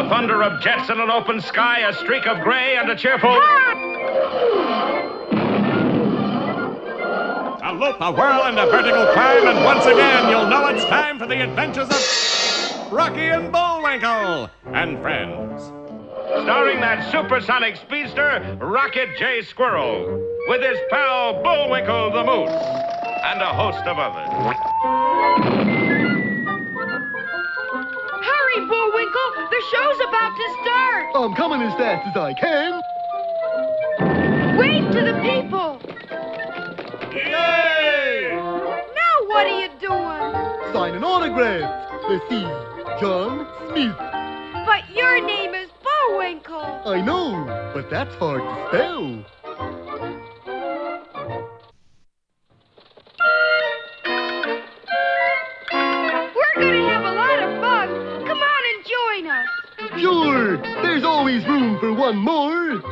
The thunder of jets in an open sky, a streak of gray, and a cheerful... A loop, a whirl, and a vertical climb, and once again you'll know it's time for the adventures of Rocky and Bullwinkle and friends. Starring that supersonic speedster, Rocket J. Squirrel, with his pal Bullwinkle the Moose, and a host of others. Hurry, Bullwinkle! The show's about to start! I'm coming as fast as I can. Wave to the people! Yay! Now what are you doing? Signing autographs. Let's see. John Smith. But your name is Bullwinkle. I know, but that's hard to spell. We're gonna have a lot of fun. Come on and join us. Sure, there's always room for one more.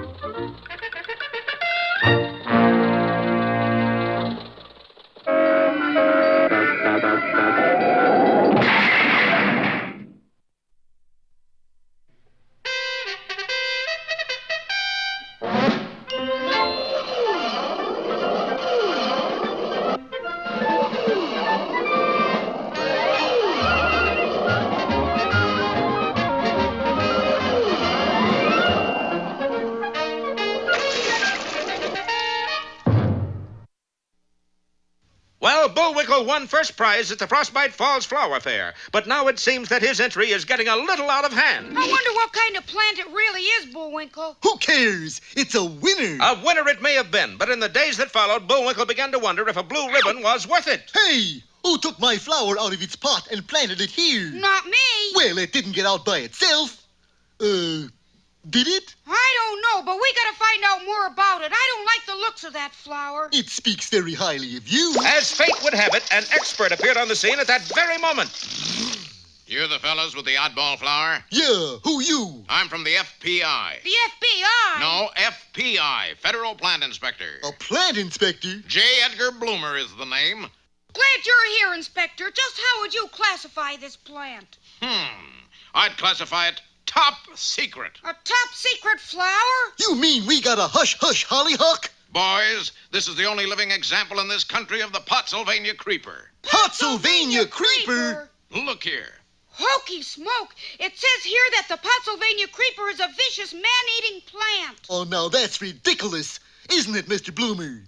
Well, Bullwinkle won first prize at the Frostbite Falls Flower Fair, but now it seems that his entry is getting a little out of hand. I wonder what kind of plant it really is, Bullwinkle. Who cares? It's a winner. A winner it may have been, but in the days that followed, Bullwinkle began to wonder if a blue ribbon was worth it. Hey, who took my flower out of its pot and planted it here? Not me. Well, it didn't get out by itself. Did it? I don't know, but we gotta find out more about it. I don't like the looks of that flower. It speaks very highly of you. As fate would have it, an expert appeared on the scene at that very moment. You're the fellas with the oddball flower? Yeah, who you? I'm from the FPI. The FBI? No, FPI, Federal Plant Inspector. A plant inspector? J. Edgar Bloomer is the name. Glad you're here, Inspector. Just how would you classify this plant? I'd classify it top secret. A top secret flower? You mean we got a hush-hush hollyhock? Boys, this is the only living example in this country of the Pottsylvania creeper. Pottsylvania creeper? Look here. Hokey smoke! It says here that the Pottsylvania creeper is a vicious man-eating plant. Oh, now that's ridiculous. Isn't it, Mr. Bloomer?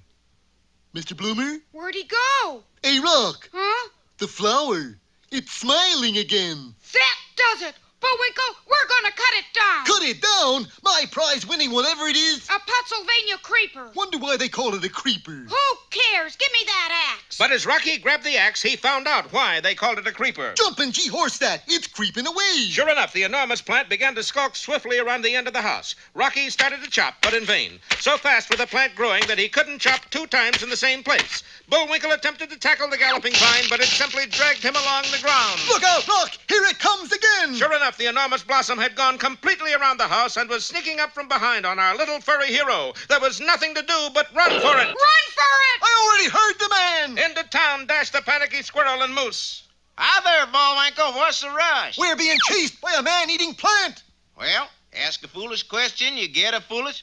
Mr. Bloomer? Where'd he go? Hey, Rock. Huh? The flower. It's smiling again. That does it! Bullwinkle, we're gonna cut it down! Cut it down? My prize-winning whatever it is? A Pottsylvania creeper. Wonder why they call it a creeper. Who cares? Give me that axe. But as Rocky grabbed the axe, he found out why they called it a creeper. Jumpin' G-horse that. It's creeping away. Sure enough, the enormous plant began to skulk swiftly around the end of the house. Rocky started to chop, but in vain. So fast was the plant growing that he couldn't chop 2 times in the same place. Bullwinkle attempted to tackle the galloping vine, but it simply dragged him along the ground. Look out, Rock! Here it comes again! Sure enough, the enormous blossom had gone completely around the house and was sneaking up from behind on our little furry hero. There was nothing to do but run for it. Run for it! I already heard the man! Into town dashed the panicky squirrel and moose. Hi there, Bullwinkle. What's the rush? We're being chased by a man-eating plant! Well, ask a foolish question, you get a foolish...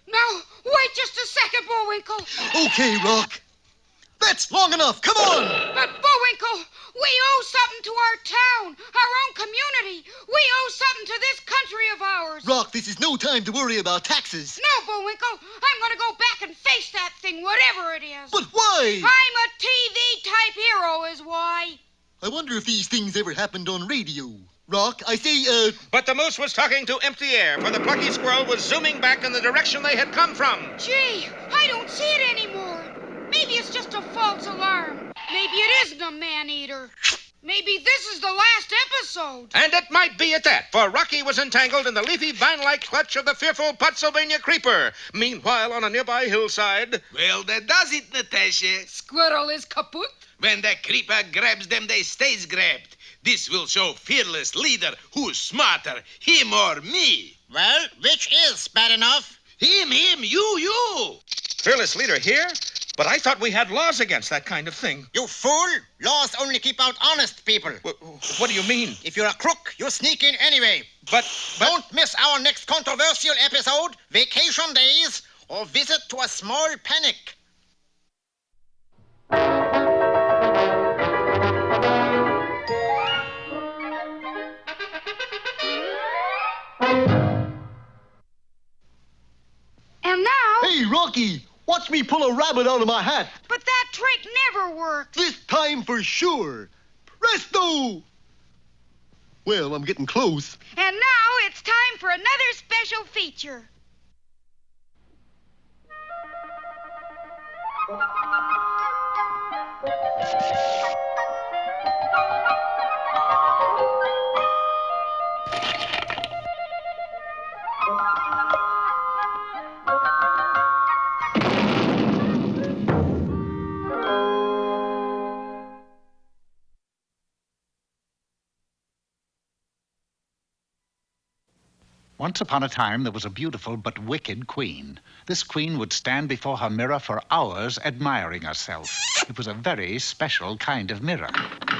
No, wait just a second, Bullwinkle. Okay, Rock. That's long enough. Come on! But, Bullwinkle, we owe something to our town, our own community. We owe something to this country of ours. Rock, this is no time to worry about taxes. No, Bullwinkle, I'm going to go back and face that thing, whatever it is. But why? I'm a TV-type hero is why. I wonder if these things ever happened on radio. Rock, I say, But the moose was talking to empty air, for the plucky squirrel was zooming back in the direction they had come from. Gee, I don't see it anymore. Maybe it's just a false alarm. Maybe it isn't a man-eater. Maybe this is the last episode. And it might be at that, for Rocky was entangled in the leafy vine-like clutch of the fearful Pottsylvania creeper. Meanwhile, on a nearby hillside... Well, that does it, Natasha. Squirrel is kaput. When the creeper grabs them, they stays grabbed. This will show fearless leader who's smarter, him or me. Well, which is bad enough? Him, you. Fearless leader here? But I thought we had laws against that kind of thing. You fool! Laws only keep out honest people. What do you mean? If you're a crook, you sneak in anyway. But Don't miss our next controversial episode, Vacation Days, or Visit to a Small Panic. And now... Hey, Rocky, watch me pull a rabbit out of my hat. But that trick never worked. This time for sure. Presto! Well, I'm getting close. And now it's time for another special feature. Once upon a time, there was a beautiful but wicked queen. This queen would stand before her mirror for hours admiring herself. It was a very special kind of mirror.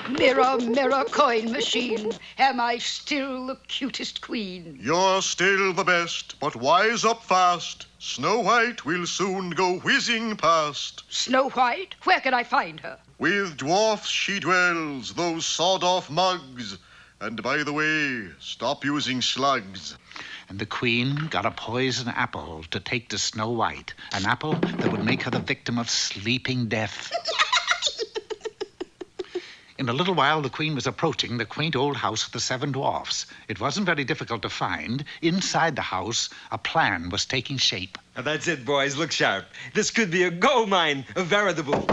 Mirror, mirror, coin machine, am I still the cutest queen? You're still the best, but wise up fast. Snow White will soon go whizzing past. Snow White? Where can I find her? With dwarfs she dwells, those sawed-off mugs. And by the way, stop using slugs. And the queen got a poison apple to take to Snow White, an apple that would make her the victim of sleeping death. In a little while, the queen was approaching the quaint old house of the 7 dwarfs. It wasn't very difficult to find. Inside the house, a plan was taking shape. Now that's it, boys. Look sharp. This could be a gold mine, a veritable...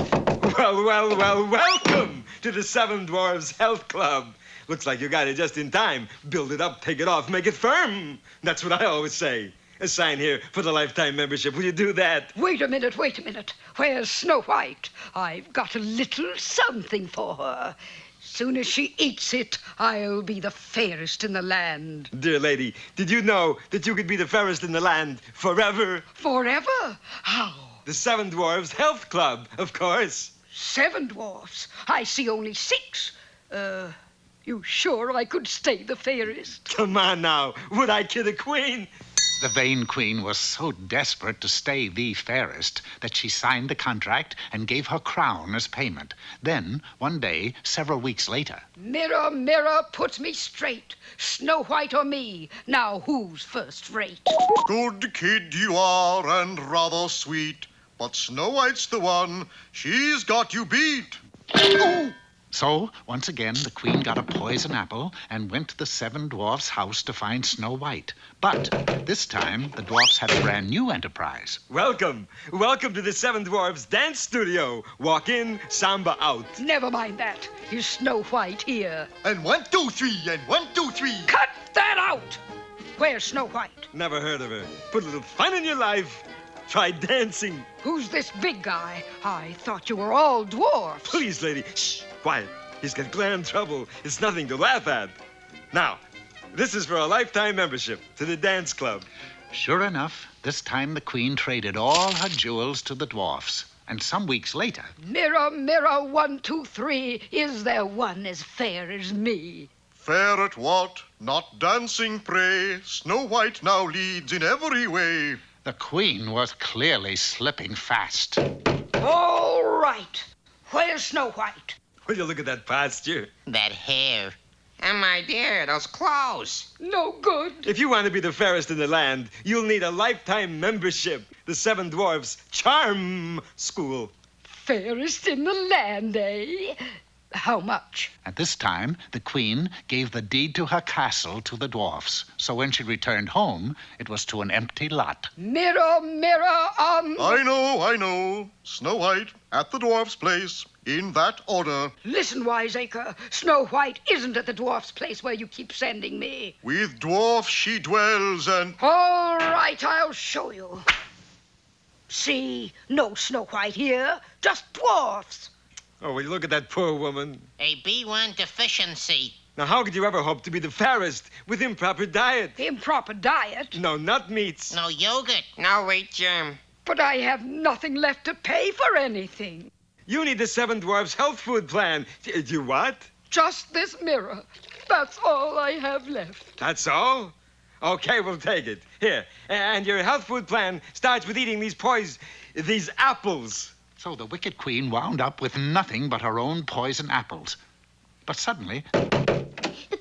Well, welcome to the 7 Dwarfs Health Club. Looks like you got it just in time. Build it up, take it off, make it firm. That's what I always say. A sign here for the lifetime membership. Will you do that? Wait a minute. Where's Snow White? I've got a little something for her. Soon as she eats it, I'll be the fairest in the land. Dear lady, did you know that you could be the fairest in the land forever? Forever? How? The 7 Dwarfs Health Club, of course. 7 dwarfs? I see only 6. You sure I could stay the fairest? Come on now. Would I kid a queen? The vain queen was so desperate to stay the fairest that she signed the contract and gave her crown as payment. Then, one day, several weeks later... Mirror, mirror, put me straight. Snow White or me? Now who's first rate? Good kid you are and rather sweet. But Snow White's the one. She's got you beat. Oh! So, once again, the queen got a poison apple and went to the 7 dwarfs' house to find Snow White. But this time, the dwarfs had a brand new enterprise. Welcome to the 7 Dwarfs Dance Studio. Walk in, samba out. Never mind that. Is Snow White here? And 1, 2, 3, and 1, 2, 3. Cut that out! Where's Snow White? Never heard of her. Put a little fun in your life. Try dancing. Who's this big guy? I thought you were all dwarfs. Please, lady. Shh, quiet. He's got grand trouble. It's nothing to laugh at. Now, this is for a lifetime membership to the dance club. Sure enough, this time the queen traded all her jewels to the dwarfs. And some weeks later... Mirror, mirror, 1, 2, 3, is there one as fair as me? Fair at what? Not dancing, pray. Snow White now leads in every way. The queen was clearly slipping fast. All right. Where's Snow White? Will you look at that posture? That hair. And my dear, those clothes. No good. If you want to be the fairest in the land, you'll need a lifetime membership. The 7 Dwarfs Charm School. Fairest in the land, eh? How much? At this time, the queen gave the deed to her castle to the dwarfs. So when she returned home, it was to an empty lot. Mirror, mirror on... I know. Snow White at the dwarf's place, in that order. Listen, wiseacre. Snow White isn't at the dwarf's place where you keep sending me. With dwarfs she dwells and... All right, I'll show you. See, no Snow White here, just dwarfs. Oh, will you look at that poor woman? A B1 deficiency. Now, how could you ever hope to be the fairest with improper diet? Improper diet? No, not meats. No yogurt. No wheat germ. But I have nothing left to pay for anything. You need the Seven Dwarfs Health Food Plan. You what? Just this mirror. That's all I have left. That's all? Okay, we'll take it. Here. And your health food plan starts with eating these apples. So the wicked queen wound up with nothing but her own poison apples. But suddenly...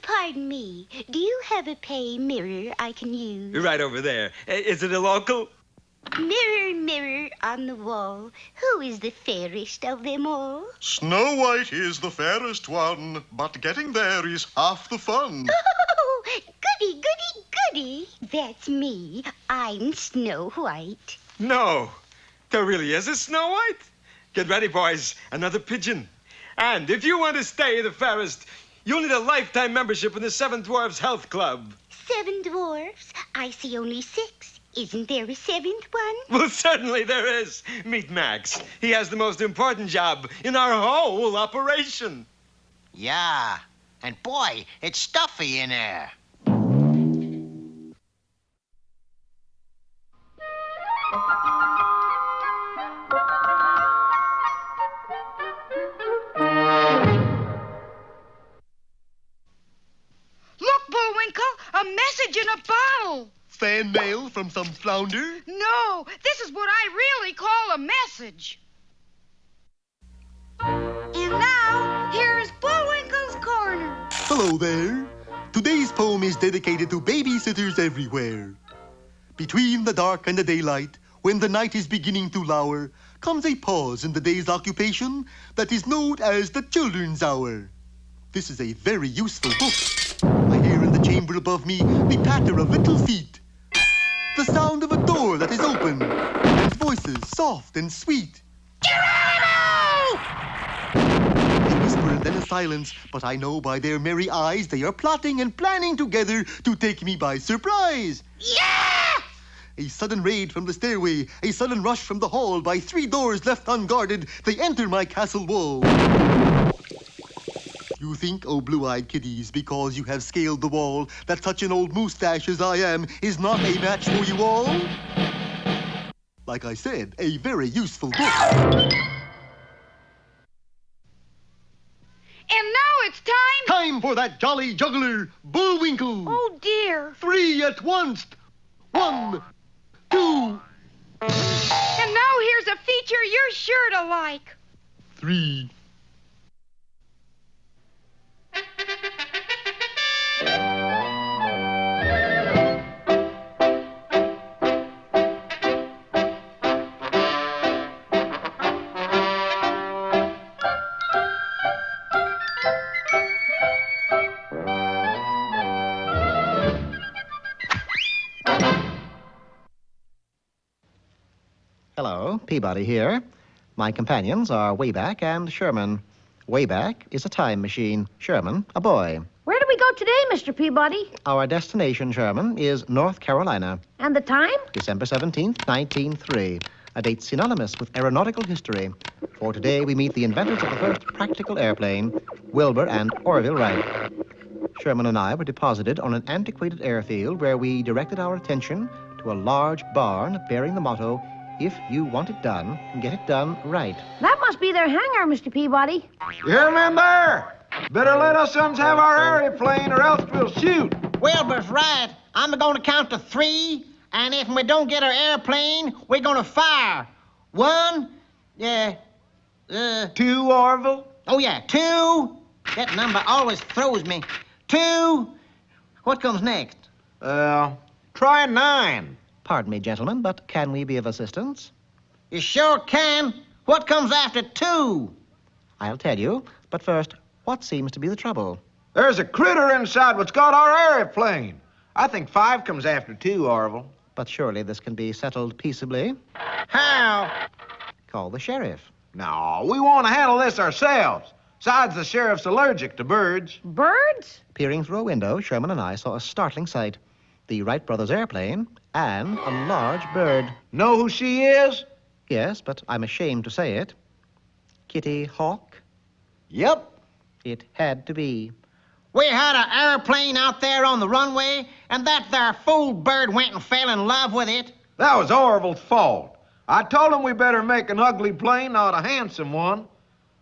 Pardon me. Do you have a pay mirror I can use? Right over there. Is it a local? Mirror, mirror on the wall, who is the fairest of them all? Snow White is the fairest one, but getting there is half the fun. Oh, goody, goody, goody. That's me. I'm Snow White. No. There really is a Snow White? Get ready, boys. Another pigeon. And if you want to stay the fairest, you'll need a lifetime membership in the Seven Dwarfs Health Club. 7 dwarfs? I see only 6. Isn't there a 7th one? Well, certainly there is. Meet Max. He has the most important job in our whole operation. Yeah. And boy, it's stuffy in there. Look, Bullwinkle, a message in a bottle. Fan mail from some flounder? No, this is what I really call a message. And now, here's Bullwinkle's Corner. Hello there. Today's poem is dedicated to babysitters everywhere. Between the dark and the daylight, when the night is beginning to lower, comes a pause in the day's occupation that is known as the Children's Hour. This is a very useful book. I hear in the chamber above me the patter of little feet, the sound of a door that is open, and voices soft and sweet. Geronimo! A whisper and then a silence, but I know by their merry eyes they are plotting and planning together to take me by surprise. Yeah! A sudden raid from the stairway, a sudden rush from the hall. By 3 doors left unguarded, they enter my castle wall. You think, oh blue-eyed kiddies, because you have scaled the wall, that such an old moustache as I am is not a match for you all? Like I said, a very useful book. And now it's time... Time for that jolly juggler, Bullwinkle. Oh, dear. 3 at once. 1, 2... And now here's a feature you're sure to like. 3... Hello, Peabody here. My companions are Wayback and Sherman. Wayback is a time machine. Sherman, a boy. Where do we go today, Mr. Peabody? Our destination, Sherman, is North Carolina. And the time? December 17th, 1903. A date synonymous with aeronautical history. For today, we meet the inventors of the first practical airplane, Wilbur and Orville Wright. Sherman and I were deposited on an antiquated airfield where we directed our attention to a large barn bearing the motto, "If you want it done, get it done right." That must be their hangar, Mr. Peabody. You hear me in there? Better let us sons have our airplane or else we'll shoot. Wilbur's right. I'm going to count to 3, and if we don't get our airplane, we're going to fire. 1, 2, Orville? Oh, yeah, 2. That number always throws me. 2. What comes next? Try 9. Pardon me, gentlemen, but can we be of assistance? You sure can. What comes after 2? I'll tell you, but first, what seems to be the trouble? There's a critter inside what's got our airplane. I think 5 comes after 2, Orville. But surely this can be settled peaceably. How? Call the sheriff. No, we want to handle this ourselves. Besides, the sheriff's allergic to birds. Birds? Peering through a window, Sherman and I saw a startling sight. The Wright brothers' airplane and a large bird. Know who she is? Yes, but I'm ashamed to say it. Kitty Hawk? Yep. It had to be. We had an airplane out there on the runway, and that there fool bird went and fell in love with it. That was Orville's fault. I told him we better make an ugly plane, not a handsome one.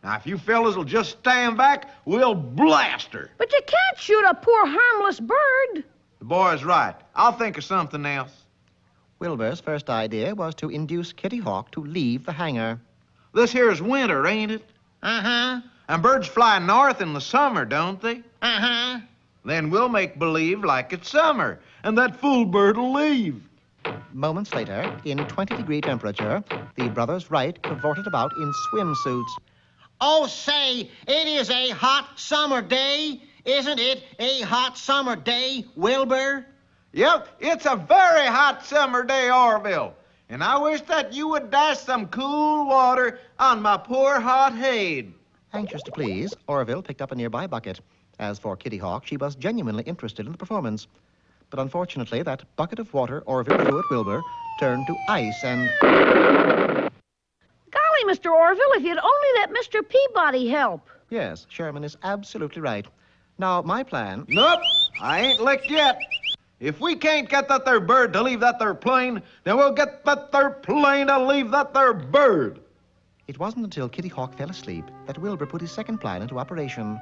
Now, if you fellas will just stand back, we'll blast her. But you can't shoot a poor harmless bird. The boy's right. I'll think of something else. Wilbur's first idea was to induce Kitty Hawk to leave the hangar. This here's winter, ain't it? Uh-huh. And birds fly north in the summer, don't they? Uh-huh. Then we'll make believe like it's summer, and that fool bird'll leave. Moments later, in 20-degree temperature, the brothers Wright cavorted about in swimsuits. Oh, say, it is a hot summer day. Isn't it a hot summer day, Wilbur? Yep, it's a very hot summer day, Orville. And I wish that you would dash some cool water on my poor hot head. Anxious to please, Orville picked up a nearby bucket. As for Kitty Hawk, she was genuinely interested in the performance. But unfortunately, that bucket of water Orville threw at Wilbur turned to ice and... Golly, Mr. Orville, if you'd only let Mr. Peabody help. Yes, Sherman is absolutely right. Now, my plan... Nope, I ain't licked yet. If we can't get that there bird to leave that there plane, then we'll get that there plane to leave that there bird. It wasn't until Kitty Hawk fell asleep that Wilbur put his second plan into operation.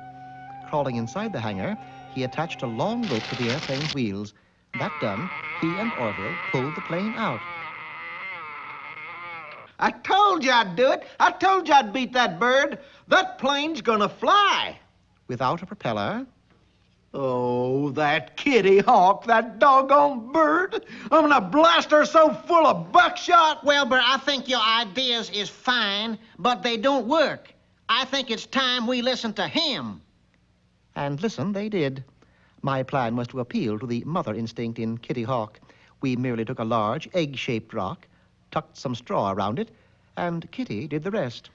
Crawling inside the hangar, he attached a long rope to the airplane's wheels. That done, he and Orville pulled the plane out. I told you I'd do it. I told you I'd beat that bird. That plane's gonna fly. Without a propeller... Oh, that Kitty Hawk, that doggone bird. I'm gonna blast her so full of buckshot. Wilbur, I think your ideas is fine, but they don't work. I think it's time we listen to him. And listen, they did. My plan was to appeal to the mother instinct in Kitty Hawk. We merely took a large, egg-shaped rock, tucked some straw around it, and Kitty did the rest.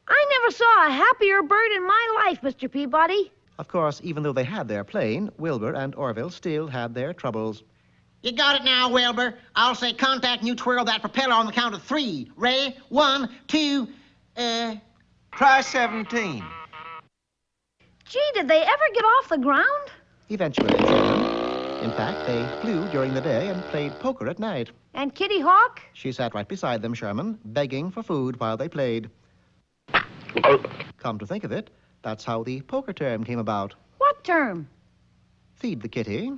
I never saw a happier bird in my life, Mr. Peabody. Of course, even though they had their plane, Wilbur and Orville still had their troubles. You got it now, Wilbur. I'll say contact and you twirl that propeller on the count of 3. Ready? 1, 2, Try 17. Gee, did they ever get off the ground? Eventually, Sherman. In fact, they flew during the day and played poker at night. And Kitty Hawk? She sat right beside them, Sherman, begging for food while they played. Come to think of it, that's how the poker term came about. What term? Feed the kitty.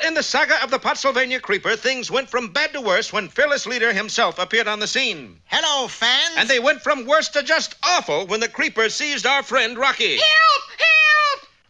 In the saga of the Pottsylvania Creeper, things went from bad to worse when fearless leader himself appeared on the scene. Hello, fans. And they went from worse to just awful when the Creeper seized our friend Rocky. Help! Help!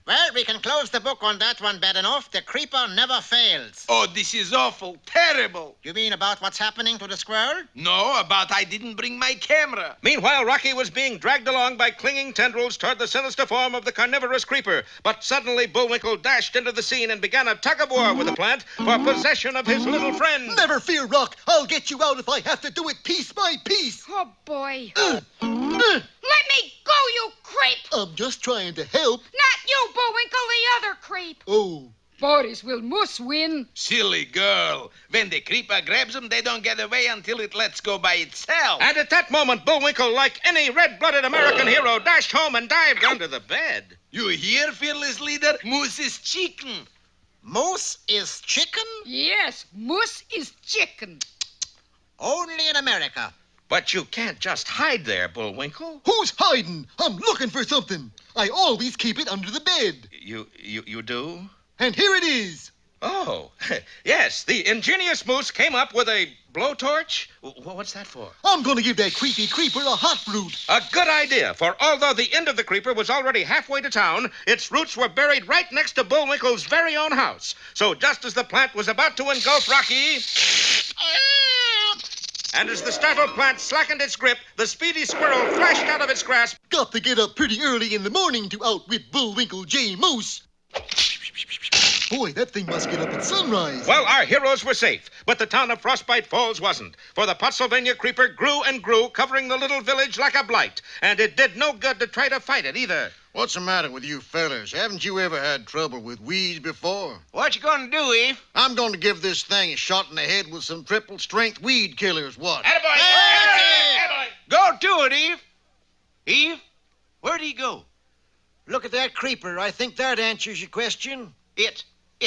Well, we can close the book on that one bad enough. The creeper never fails. Oh, this is awful. Terrible. You mean about what's happening to the squirrel? No, about I didn't bring my camera. Meanwhile, Rocky was being dragged along by clinging tendrils toward the sinister form of the carnivorous creeper. But suddenly, Bullwinkle dashed into the scene and began a tug-of-war with the plant for possession of his little friend. Never fear, Rock. I'll get you out if I have to do it piece by piece. Oh, boy. Let me go, you creep! I'm just trying to help. Not you, Bullwinkle, the other creep. Oh. Boris will must win. Silly girl. When the creeper grabs them, they don't get away until it lets go by itself. And at that moment, Bullwinkle, like any red-blooded American hero, dashed home and dived under the bed. You hear, fearless leader? Moose is chicken. Moose is chicken? Yes, moose is chicken. Only in America. But you can't just hide there, Bullwinkle. Who's hiding? I'm looking for something. I always keep it under the bed. You do? And here it is. Oh, yes, the ingenious Moose came up with a blowtorch. What's that for? I'm going to give that creepy creeper a hot root. A good idea, for although the end of the creeper was already halfway to town, its roots were buried right next to Bullwinkle's very own house. So just as the plant was about to engulf Rocky... And as the startled plant slackened its grip, the speedy squirrel flashed out of its grasp. Got to get up pretty early in the morning to outwit Bullwinkle J. Moose. Boy, that thing must get up at sunrise. Well, our heroes were safe, but the town of Frostbite Falls wasn't. For the Pottsylvania creeper grew and grew, covering the little village like a blight. And it did no good to try to fight it either. What's the matter with you fellers? Haven't you ever had trouble with weeds before? What you gonna do, Eve? I'm going to give this thing a shot in the head with some triple-strength weed killers. What? Attaboy! Attaboy! Go to it, Eve. Eve, where'd he go? Look at that creeper. I think that answers your question. It's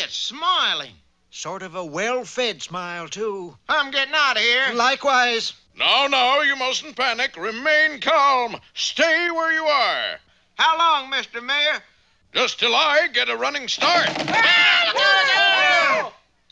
smiling. Sort of a well-fed smile, too. I'm getting out of here. Likewise. No, you mustn't panic. Remain calm. Stay where you are. How long, Mr. Mayor? Just till I get a running start.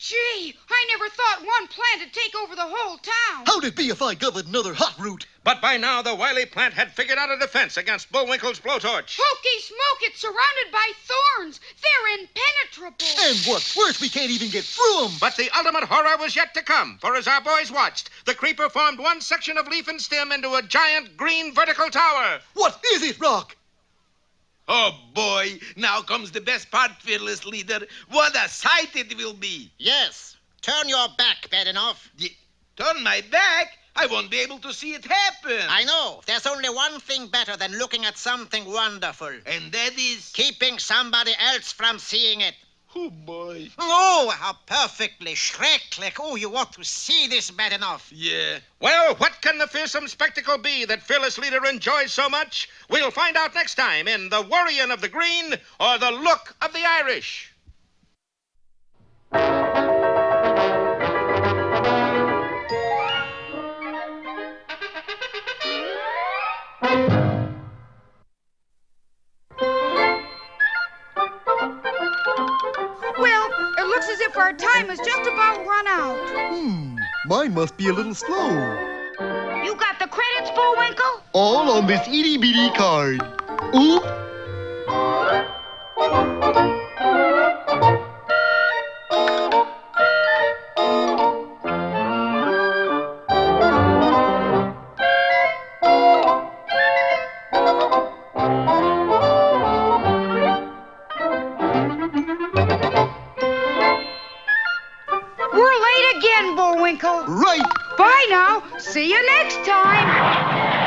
Gee, I never thought one plant would take over the whole town. How'd it be if I governed another hot root? But by now, the wily plant had figured out a defense against Bullwinkle's blowtorch. Hokey smoke, it's surrounded by thorns. They're impenetrable. And what's worse, we can't even get through 'em. But the ultimate horror was yet to come, for as our boys watched, the creeper formed one section of leaf and stem into a giant green vertical tower. What is it, Rock? Oh, boy. Now comes the best part, fearless leader. What a sight it will be. Yes. Turn your back, Badenoff. Turn my back? I won't be able to see it happen. I know. There's only one thing better than looking at something wonderful. And that is? Keeping somebody else from seeing it. Oh, boy. Oh, how perfectly schrecklich. Oh, you ought to see this, Badenoff. Yeah. Well, what can the fearsome spectacle be that fearless leader enjoys so much? We'll find out next time in The Worryin' of the Green or The Look of the Irish. Looks as if our time is just about run out. Mine must be a little slow. You got the credits, Bullwinkle? All on this itty-bitty card. Oop! We're late again, Bullwinkle. Right. Bye now. See you next time.